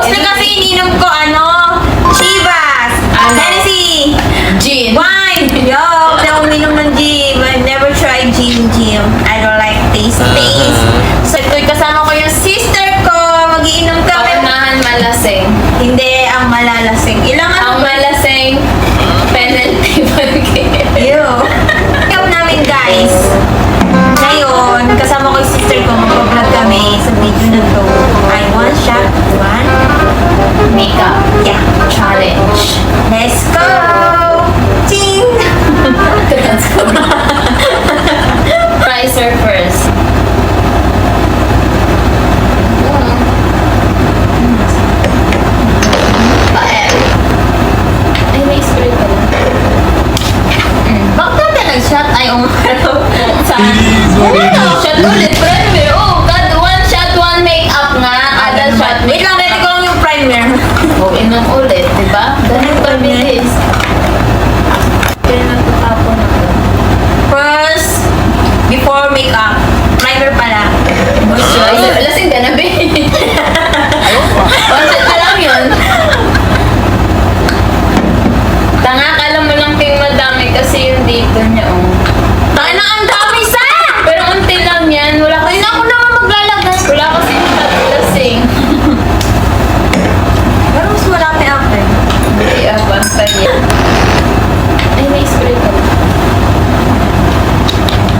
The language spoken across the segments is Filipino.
na kasi ininom ko, Chivas, Hennessy, Gin. wine. Yo, hindi ako uminom ng gin. I've never tried gin. I don't like taste. So, ito'y kasama ko yung sister ko. Mag-iinom kami. Paunahan malasing. Hindi, ang malalasing. Ilang Ang malasing, penalty 1K. Ew. Help namin, guys. Ngayon, kasama ko yung sister ko. Mag-vlog kami sa video na to. I one shot, one. Makeup Yeah. challenge. Let's go! Ching! Pricer first. Pael. Ay, may spray pala. Bakit natin nag-shot? Ay, saan? Shot ulit, primer. Oh, God, one shot, one makeup nga. Kada shot, Wait lang, ready ko lang yung primer. Oh, inom ulit, diba? Ganun pa bilis. Kaya nagtatapon ako. First, before makeup, primer pala. Ay, lasing ka na, be. One shot pa lang yun. Tanga, kala mo lang ting madami kasi yung dito niya, oh. Tayo na, ang dami sa! Pero unti lang yan. Wala kasi, Ay, ako naman maglalagay. wala kasi shot lasing. Pero mas marami ako eh. Hindi, bantay yan. Ay, may spray pa lang.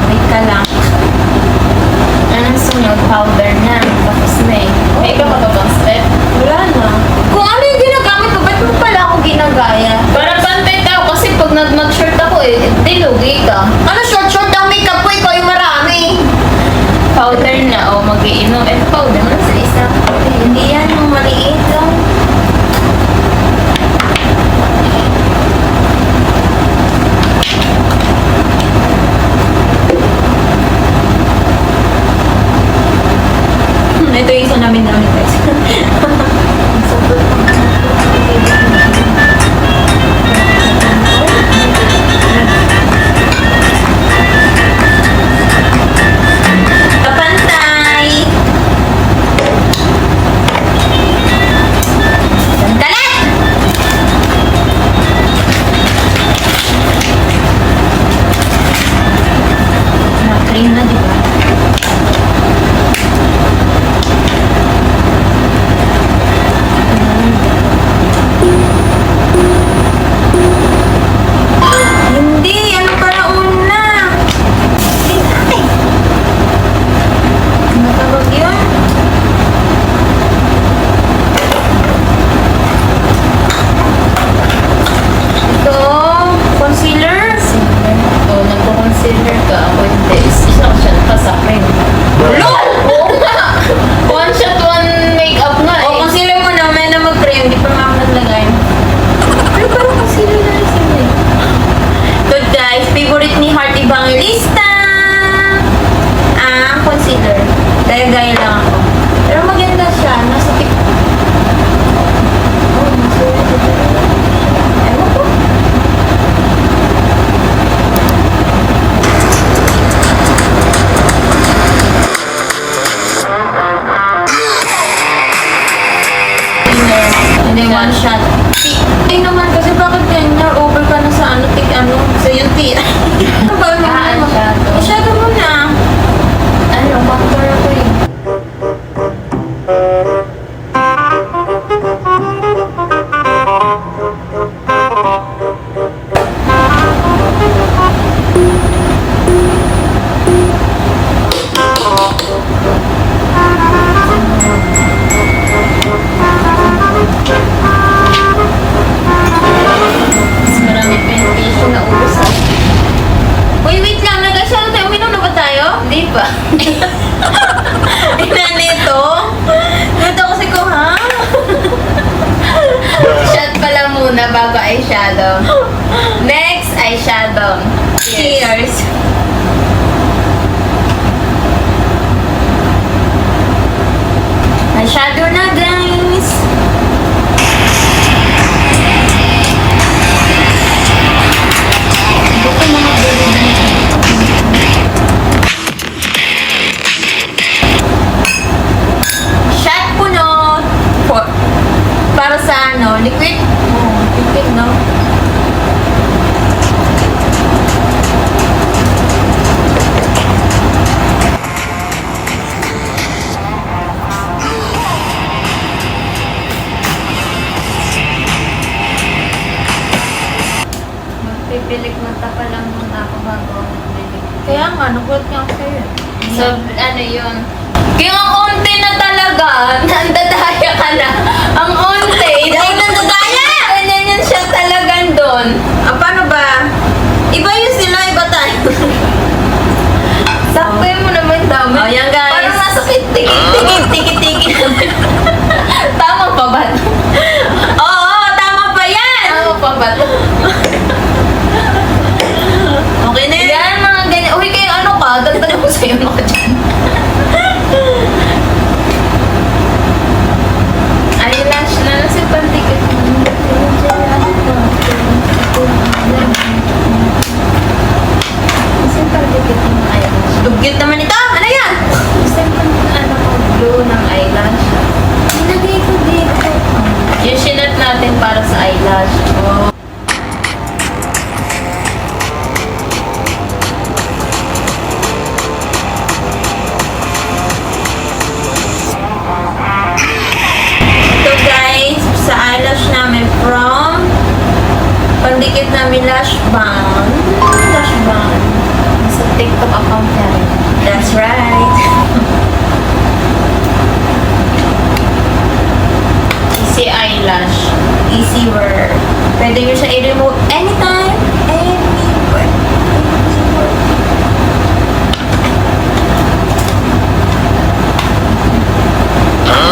Wait ka lang. Anong sunod? Powder na. Tapos na eh. May ka pa bang step? Wala na. Kung ano yung ginagamit ko, ba't mo pala ako ginagaya? Para bantay tao kasi pag nag-shirt ako eh, di lugi ka. Ano short ang makeup ko? Ikaw yung marami. Powder na o mag-iinom. Eh, powder na sa isa. Hindi yan yung maliit lang. Ito yung isa namin guys. Kapantay! Sandali! Na-cream na, di ba? Hindi, ano para una? Ay! Ano tawag yun? Ito, concealer. O, nagpo-concealer ka. Ako hindi. Isang shot pa sa akin. LOL! Oo nga! One shot, one makeup nga O, eh. concealer mo na, may na mag-cream. Di pa nga ako naglagay. Pero parang concealer na rin sila eh. Good guys, favorite ni Heart Evangelista. Concealer. Gaya-gaya lang ako. Pero maganda siya. Nasa tip. Oh, ewan ko. Hindi, one shot. Ay naman kasi bakit ganyan? Over ka na sa sa UT. Ano ba naman? Eyeshadow. Eyeshadow mo na. Ano, factor ako eh. Mas marami pa yung tissue na ubos ah. Uy, wait lang. Nag-eyeshadow tayo. Uminom na ba tayo? Hindi pa. Nito? Nito kasi ko, ha? Shot pala muna bago eyeshadow. Next, eyeshadow. Cheers. Eyeshadow na, guys. Shot puno. para sa ano, liquid? Oo, liquid, no? Magpipilik mata pa lang muna ako bago ako magpipilik. Kaya nga, nagulat nga ako sa'yo. So, ano yun? Kaya ang onte na talaga, nandadaya ka na. Ang onte, Dahil nandadaya! Ganyan yan siya talagang doon. Ah, paano ba? Iba yun sila, iba tayo. Saktuin mo naman dami. Oh, yan, guys. Parang nasa Tiki-tiki. Tama pa ba? Oo, tama pa yan! Tama pa ba? Okay na yan. Yan, mga ganyan. Uy, kayo ano ka? Dagdagan ko sa'yo mga dyan. Eyelash na lang si Pandikit. Kasi Pandikit yung eyelash. Dugit naman ito. Ano yan? Kasi ano ko, blue ng eyelash. Nilagay ko dito. Yung sinat natin para sa eyelash. Oh. Ito guys, sa eyelash namin from pandikit namin lash bond. Lash bond. Sa TikTok account niya rin. That's right. Easy eyelash. Easy work. Pwede nyo siya i-remove anytime, anywhere.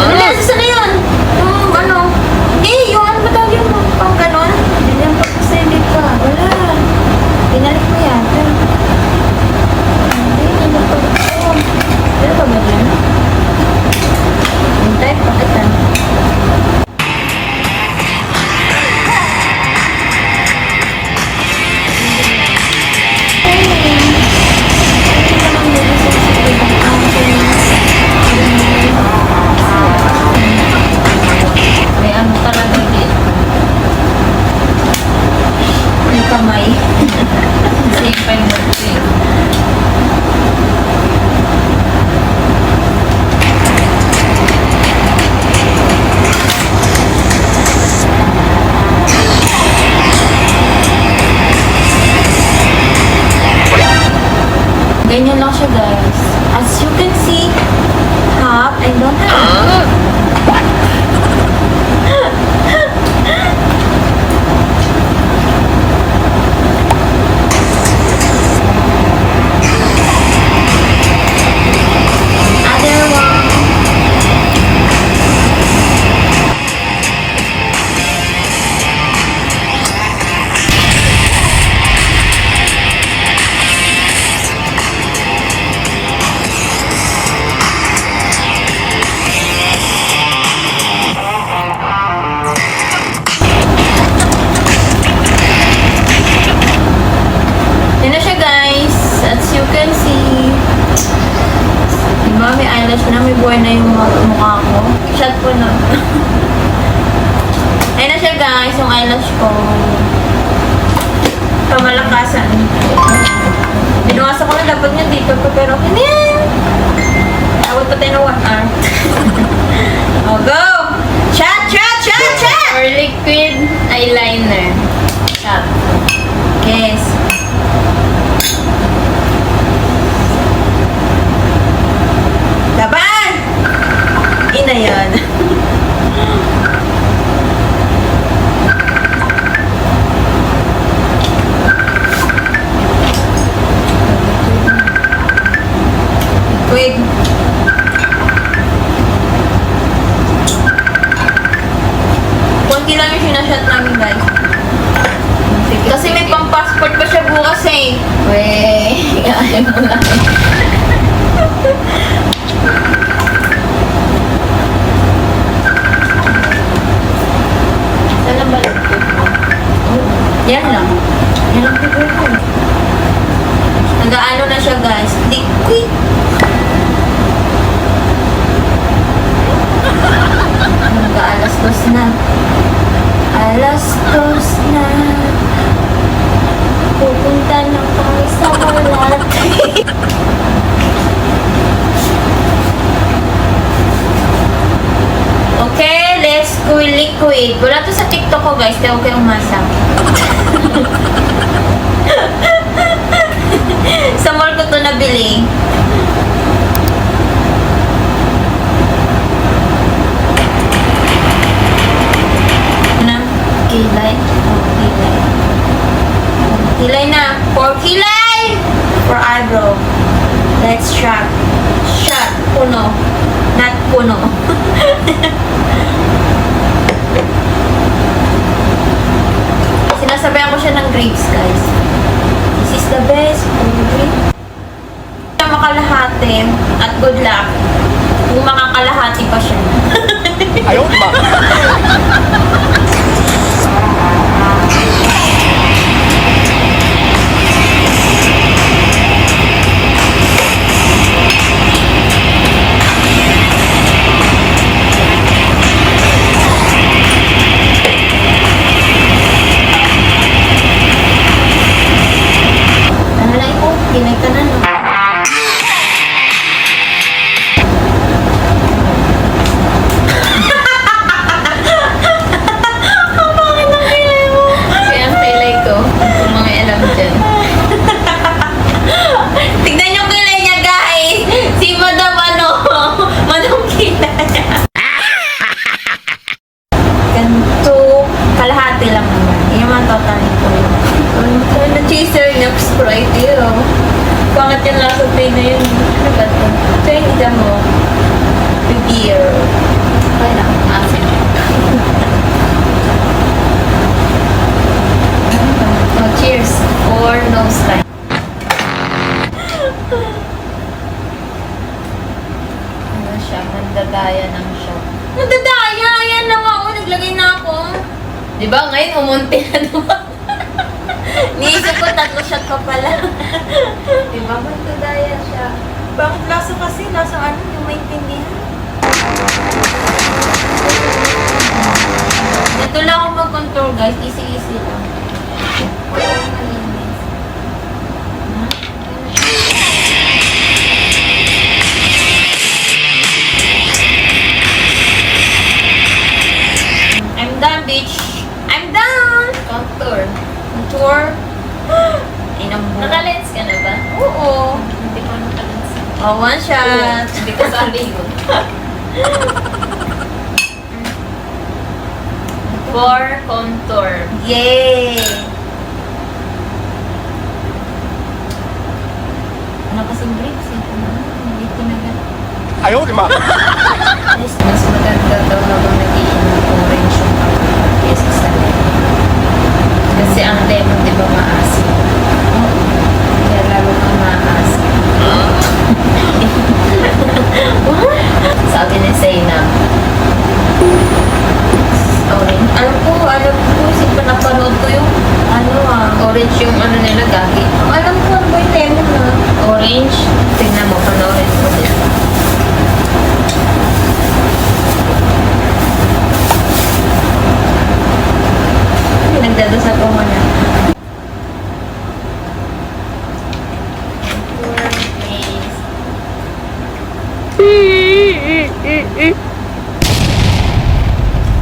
Wala, saan na yun? Yung ano? Yung ano ba tawag yun? Pang ganon? Ganyan pa kasi dito. Wala. Pinalik mo yan. Hindi, ano pa ito? Ano ba ba yun? Hintay, bakit na? May ano talaga dito. May kamay. Kasi yung pinag Ganyan lang siya guys. As you can see, half and don't have. Other one. Yan na siya guys. As you can see. Diba may eyelash na, may buhay na yung mukha ko. Shot po na. Ayan na siya guys, yung eyelash ko. Pamalakasan. Binuwasan ko na dapat niya dito ko, pero hindi yan. Tawad pa tayo na 1 hour. Oh, go! Shot! or liquid eyeliner. Shot. Yes. Laban! Ina yan. Wait. Konti lang yung sinashot namin, guys. Kasi may pang-passport pa siya bukas eh. Wey, ayaw mo lang. Saan ang balik ko? Yan lang. Yan lang prepare ko. Nag-ano na siya, guys. Liquid. Nag-alas dos na. Bastos na. Pupunta na kami sa balat. Okay, let's go liquid. Wala to sa TikTok ko guys, kaya huwag kayong umasa. Sa mall ko to nabili. Na? Kilay? Oh, kilay. Kilay na. For kilay! For eyebrow. Let's shot. Shot. Puno. Not puno. Sinasabayan ko siya ng grapes, guys. This is the best. Makalahati at good luck kung makakalahati pa siya. Ayaw, di ba? Ano lang po? Kinay ka na, no? Kaya ang kilay ko, kung mga alam dyan. Tignan yung kilay niya, guys! Si Madam ano? Madam kilay. Ganito. Kalahati lang naman. Hindi naman totally ko yun. Ano chaser na Sprite yun? Pangat yung lasa tayo na yun. Ano ba ito? Ito yung isa mo. Beer. Okay lang, asin. Oh, cheers for nose time. Ano siya, mandadaya ng shot. Nadadaya! Ayan na nga ako. Naglagay na ako. Di ba ngayon umunti na naman? Niisip ko 3 shot pa pala. Di ba mandadaya siya? Bakit lasa kasi? Lasa ano? Yung maintindihan. Ito lang ako mag-control guys. Easy-easy lang. I'm done, bitch. I'm done! Contour. Contour. Inambo. Naka-lens ka na ba? Oo. Hindi ko naka-lens. Oh, one shot. Hindi ko sabi yun. For contour. Yay! Ano kasing grapes eh? Hindi tinagal. Ayaw, di ba? Mas maganda daw habang nag-iinom orange yung kapatid kesa sa lemon. Kasi ang lemon, di ba, maasim? Kaya lalo kang maasim. Sabi ni Zainab. Orange. Alam ko, kasi napanood ko yung Orange yung ano nila, gagi. alam ko ano ba yung lemon na. Orange. Tingnan mo, panoorin mo din. Nagdadasal ko muna.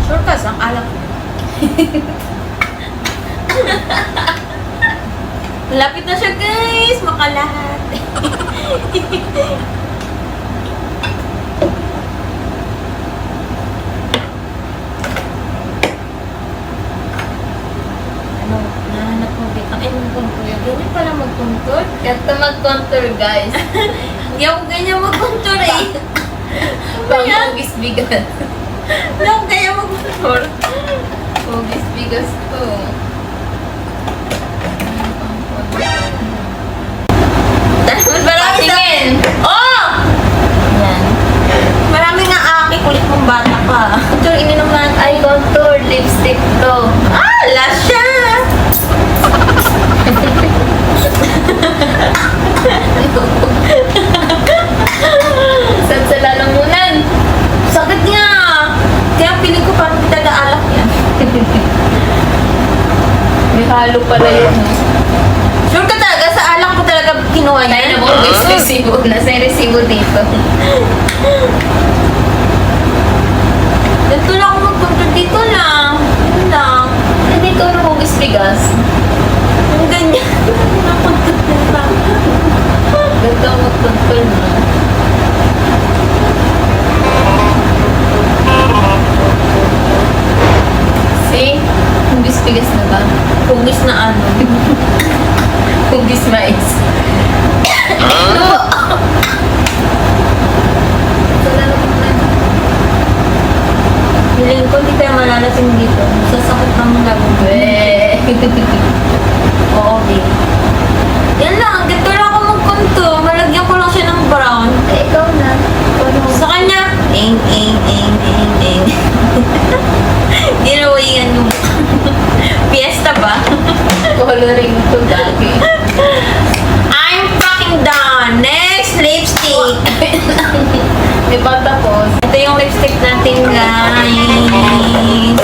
Sure ka, ang alak mo. Lapit na siya guys, makalahat. Ano, nahanap mo bitang. Ay, mag-contour. Ganyan pala mag-contour. Ganito mag-contour, guys. Hindi ako ganyan mag-contour eh. Pang-hugis bigas. Hindi ako ganyan mag-contour. Hugis bigas to. Marami na. Patingin! Oh! Yan. Marami nga aki. Kulit mong bata pa. Ito, ininom natin. Ay, contour lipstick to. Ah! Last siya! Saan sa lalamunan? Sakit niya! Kaya piling ko parang kita alak yan. halo pala yun. Sure ka talaga, sa alak ko talaga kinuha Tayo niya. na po, may resibo. Nasa yung resibo dito. Dito lang ako magpunta, dito lang. Dito lang. Hindi ikaw na hugis bigas. Yung ganyan. Napunta na lang. Ganito ang magpagpal mo. See? Hugis bigas na ba? Hugis na ano. Hugis mais. Hiling ko, hindi tayo malalasing dito. Sasakit ng lago. Oo, babe. Yan lang, dito lang ako magkunto. Malagyan ko lang siya ng brown. Eh, ikaw na. Sa kanya, ing. Ginawingan mo. Fiesta ba? Coloring to dati. I'm fucking done. Next, lipstick. Di ba tapos? Ito yung lipstick natin, guys.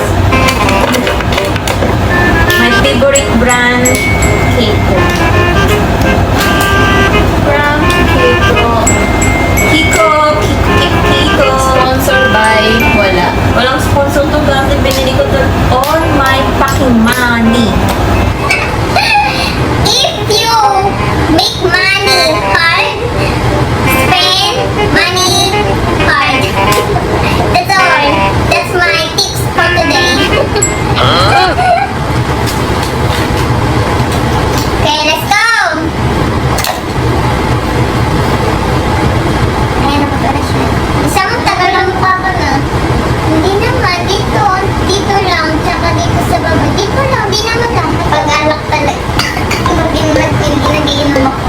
My favorite brand, Kiko. From Kiko. Kiko. Sponsored by wala. Walang sponsor to, kasi binili ko to all my fucking money. If you make money hard, spend money hard. That's all. That's my tips for today. Okay, let's go. Ayan, napapala siya. Isang tagal lang mukha ko na. Hindi naman. Dito. Dito lang. Tsaka dito sa baba. Dito lang. Di naman lang. Pag-alak talaga. Nagiinom ako.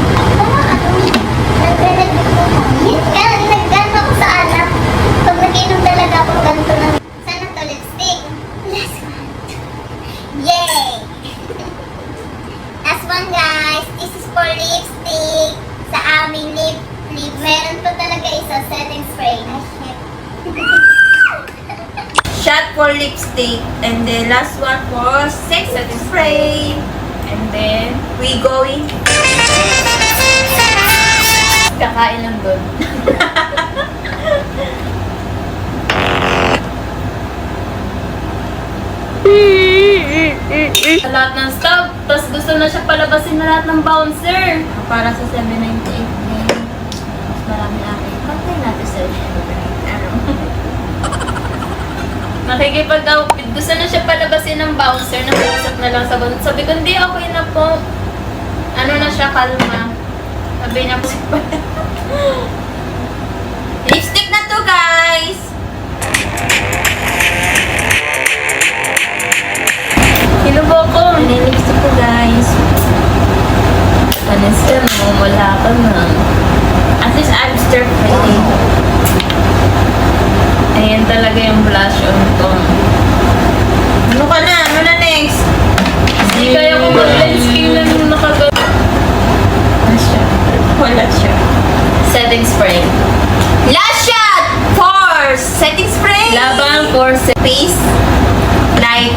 Nagre-review ko. Kaya nag-gano ako sa alak. Pag nag-inom talaga ako, ganito lang. Sana to, lipstick. Last one. Yay! Last one, guys. This is for lipstick. Sa aming lip. Meron to talaga isa, setting spray. Ay, shit. Shot for lipstick. And the last one for sex spray. And then, We going. kakain lang doon. Sa lahat ng stock, tapos gusto na siya palabasin na lahat ng bouncer. Para sa 798 game. Mas marami natin. Pantay natin sa ano. Nakikipag-outfit. Gusto na siya palabasin ng bouncer. Nakiusap na lang sa bouncer. Sabi ko, hindi, okay na po. Ano na siya, kalma. Sabi niya po, Lipstick na to, guys. hinubo ko. Ano yung lipstick ko, guys? Panis ka mo, wala ka na. At least I'm stir-fry. Ayan talaga yung blush on ko. Ano ka na? Ano na next? Hindi kaya ko mag-lens skin na nakagal. Wala siya. Wala siya. Setting spray. Last shot for setting spray. Labang for Face. Like,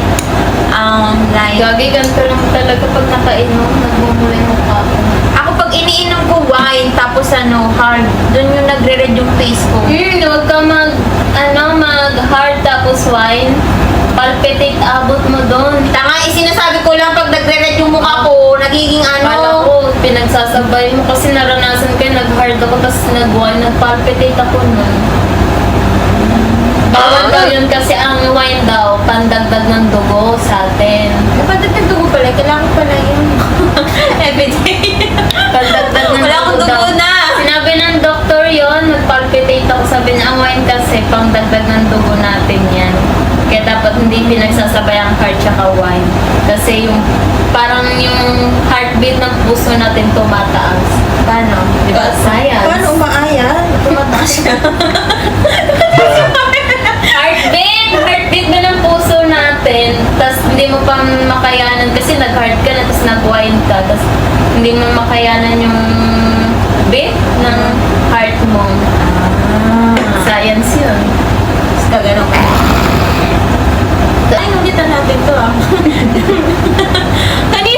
like. Gagi, ganito lang talaga pag nakainom, nagbumula yung mukha ko. Ako pag iniinom ko wine, tapos hard, dun yung nagre-red yung face ko. Huwag ka mag-hard tapos wine. Palpitate, abot mo doon. Tama, sinasabi ko lang pag nagre-red yung mukha ko, nagiging Kala ano. ko, pinagsasabay mo kasi naranasan ko yung nag-hard ako tapos nag-wine, nag-palpitate ako nun. Bawal daw yun kasi ang wine daw, pandagdag ng dugo sa atin. Kapag nagdugo pala, kailangan pala yun. Everyday. Pandagdag ng Wala akong dugo daw. na. Sinabi ng doktor yon, nag-palpitate ako. Sabi niya, ang wine kasi pangdagdag ng dugo natin yan. Kaya dapat hindi pinagsasabay ang heart tsaka wine. Kasi yung parang yung heartbeat ng puso natin tumataas. Paano? Di ba? Science. Paano umaaya? Tumataas siya. Heartbeat ba ng puso natin, tas hindi mo pa makayanan kasi nag-heart ka na, tas nag-wine ka, tas hindi mo makayanan yung beat ng heart mo. Science yun. Basta ganun ka. Ay, ulitan natin to ah. Kanina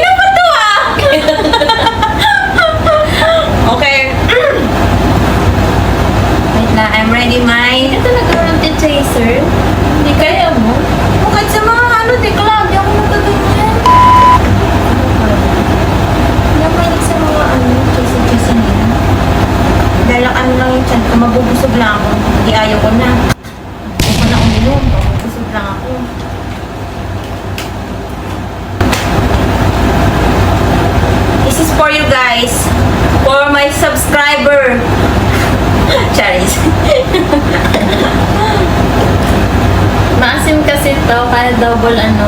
Tao ka double ano.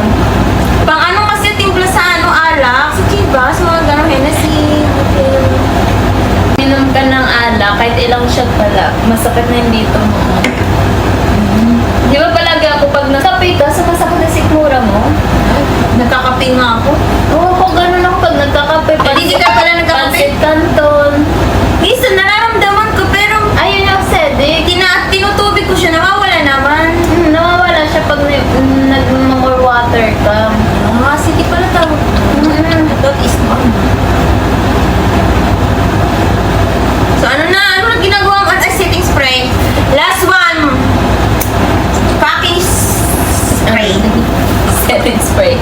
Pang ano kasi timpla sa ano, alak, sa chivas, mga gano'ng Hennessy, okay. Minom ka ng alak, kahit ilang shot pala, masakit na yung dito mo. Di ba palagi ako pag nagkape ka, sumasakit na sikmura mo? Nagkakape nga ako. Oo, kung ganun ako pag nagkakape. Hindi ka pala nagkakape? Pansit Canton. Minsan nararamdaman ko, pero Ayun yung sedic. tinutubig ko siya, nawawala naman. Nawawala siya pag nag-more water ka. Ah, sige pala tawag. That is fun. So ano na ginagawa mo at setting spray? Last one. Packing spray. Setting spray.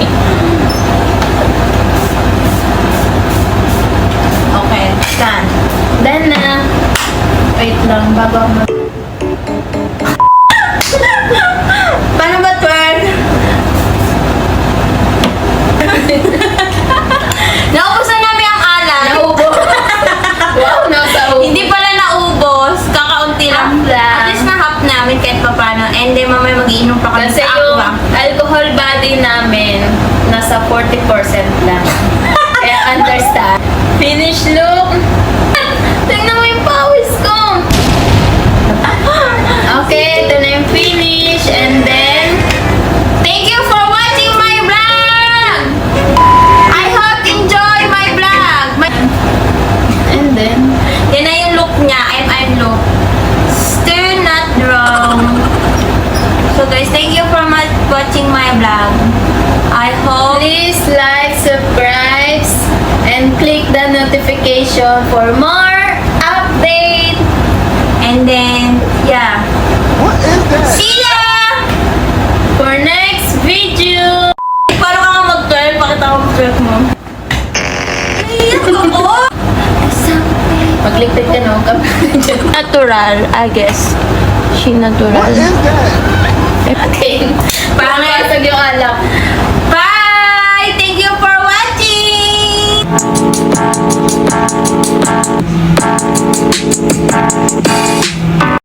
Okay, done. Then na, wait lang, bago ako mag- Paano ba twerk? Naubos na namin ang alak. Naubos. Wow, nasa ubos. Hindi pala naubos. Kakaunti lang. Half lang. At least na-half namin kahit pa paano. And then mamaya mag-iinom pa kami Kasi sa yung aqua. alcohol body namin, nasa 40% lang. Kaya understand. Finish look. Tingnan mo yung pawis ko. Okay, ito na yung finish. And then, Thank you for watching my vlog! I hope you enjoy my vlog! and then, Yan na yung look niya. I'm look. Still not wrong. So guys, thank you for watching my vlog. I hope please like, subscribe, and click the notification for more update. and then, yeah. What is that? See ya! For next video. Paano ka nga mag-12? Pakita ko mag-12 mo. Naiyak ako! Magligpit ka no? Natural, I guess. She natural. What is that?